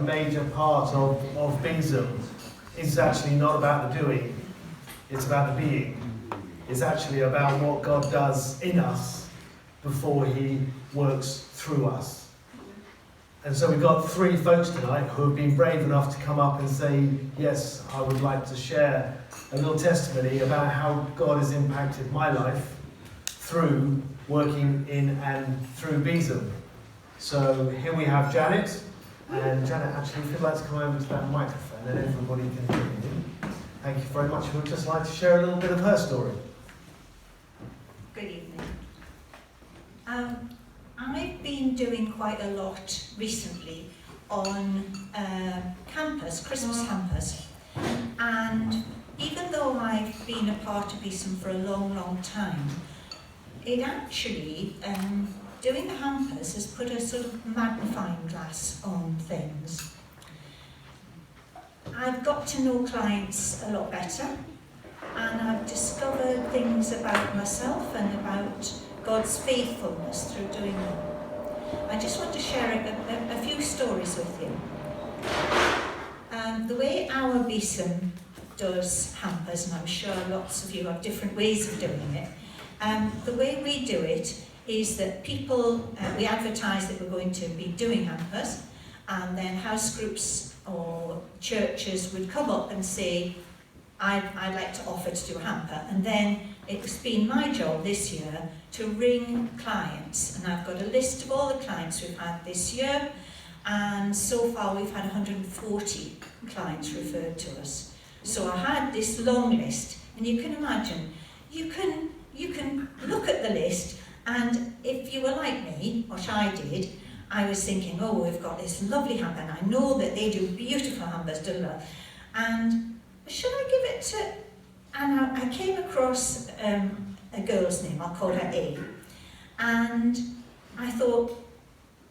major part of Besom is actually not about the doing, it's about the being. It's actually about what God does in us before he works through us. And so we've got 3 folks tonight who have been brave enough to come up and say, yes, I would like to share a little testimony about how God has impacted my life through working in and through Besom. So here we have Janet. And Janet, actually, if you'd like to come over to that microphone, then everybody can hear you. Thank you very much. We'd just like to share a little bit of her story. Good evening. I've been doing quite a lot recently on campers, Christmas campers. And even though I've been a part of Besom for a long, long time, it actually, doing the hampers has put a sort of magnifying glass on things. I've got to know clients a lot better, and I've discovered things about myself and about God's faithfulness through doing them. I just want to share a few stories with you. The way our Besom does hampers, and I'm sure lots of you have different ways of doing it, the way we do it is that people, we advertise that we're going to be doing hampers, and then house groups or churches would come up and say, I'd like to offer to do a hamper. And then it's been my job this year to ring clients, and I've got a list of all the clients we've had this year, and so far we've had 140 clients referred to us. So I had this long list, and you can imagine, you can look at the list, and if you were like me, what I did, I was thinking, oh, we've got this lovely hamper, and I know that they do beautiful hampers, and should I give it to... And I came across a girl's name, I'll call her A, and I thought,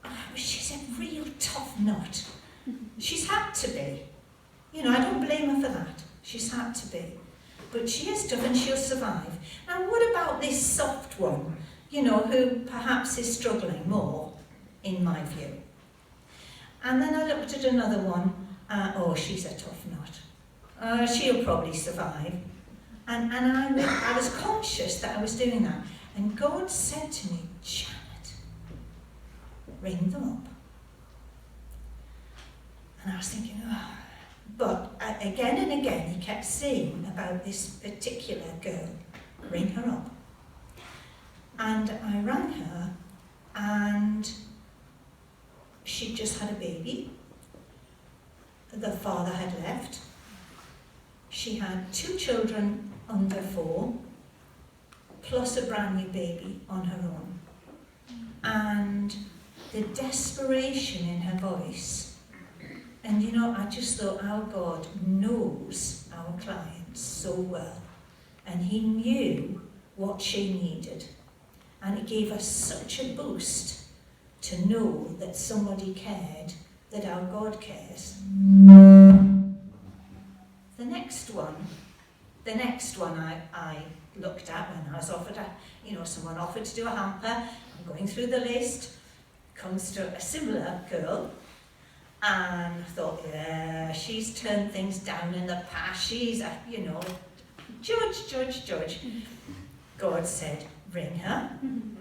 oh, she's a real tough nut. She's had to be. You know, I don't blame her for that. She's had to be. But she is tough and she'll survive. Now, what about this soft one, you know, who perhaps is struggling more, in my view? And then I looked at another one, oh, she's a tough nut. She'll probably survive. And I was conscious that I was doing that. And God said to me, Janet, ring them up. And I was thinking, oh. But again and again, he kept saying about this particular girl, ring her up. And I rang her, and she just had a baby. The father had left. She had 2 children under 4, plus a brand new baby on her own. And the desperation in her voice, and you know, I just thought, our God knows our clients so well, and he knew what she needed, and it gave us such a boost to know that somebody cared, that our God cares. The next one I looked at when I was offered someone offered to do a hamper. I'm going through the list, comes to a similar girl, and I thought, yeah, she's turned things down in the past. She's a, judge. God said, ring her. I'm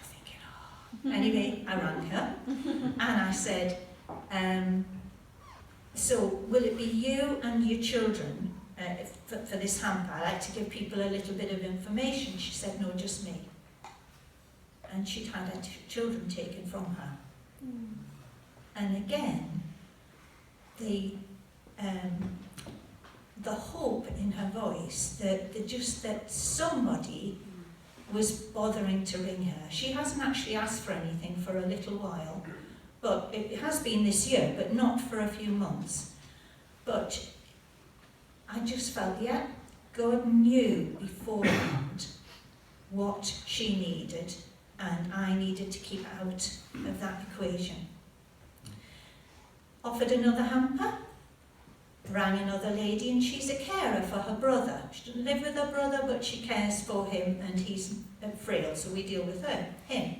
thinking, oh. Anyway, I rang her, and I said, so will it be you and your children for this hamper? I like to give people a little bit of information. She said, no, just me. And she'd had her children taken from her. And again, the hope in her voice, that somebody was bothering to ring her. She hasn't actually asked for anything for a little while, but it has been this year, but not for a few months. But I just felt, yeah, God knew beforehand what she needed, and I needed to keep out of that equation. Offered another hamper, rang another lady, and she's a carer for her brother. She doesn't live with her brother, but she cares for him, and he's frail, so we deal with him.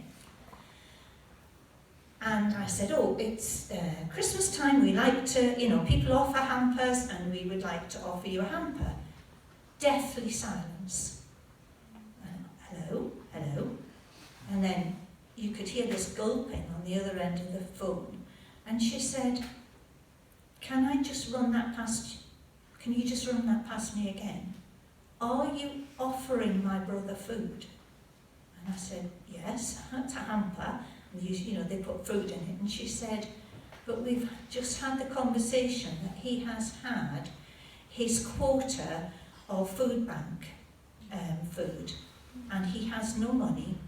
And I said, oh, it's Christmas time, we like to, you know, people offer hampers and we would like to offer you a hamper. Deathly silence. Hello, hello. And then you could hear this gulping on the other end of the phone. And she said, can I just run that past you? Can you just run that past me again? Are you offering my brother food? And I said, yes, it's a hamper. You know, they put food in it. And she said, but we've just had the conversation that he has had his quota of food bank food, and he has no money,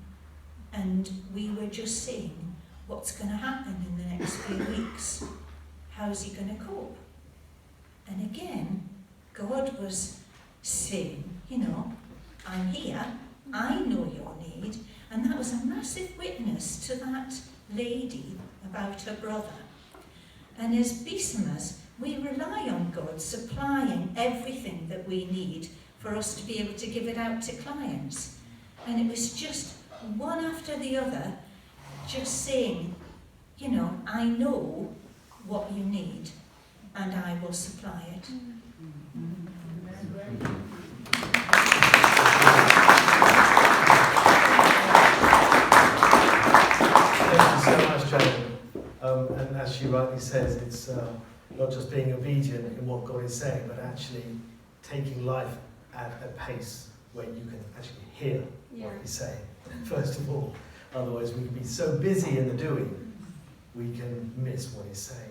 and we were just saying what's going to happen in the next few weeks. How's he going to cope? And again, God was saying, you know, I'm here, I know your need. And that was a massive witness to that lady about her brother. And as Beesamers, we rely on God supplying everything that we need for us to be able to give it out to clients. And it was just one after the other, just saying, you know, I know what you need and I will supply it. Thank you so much, Jane. And as she rightly says, it's not just being obedient in what God is saying, but actually taking life at a pace where you can actually hear what He's saying, first of all. Otherwise, we can be so busy in the doing, we can miss what He's saying.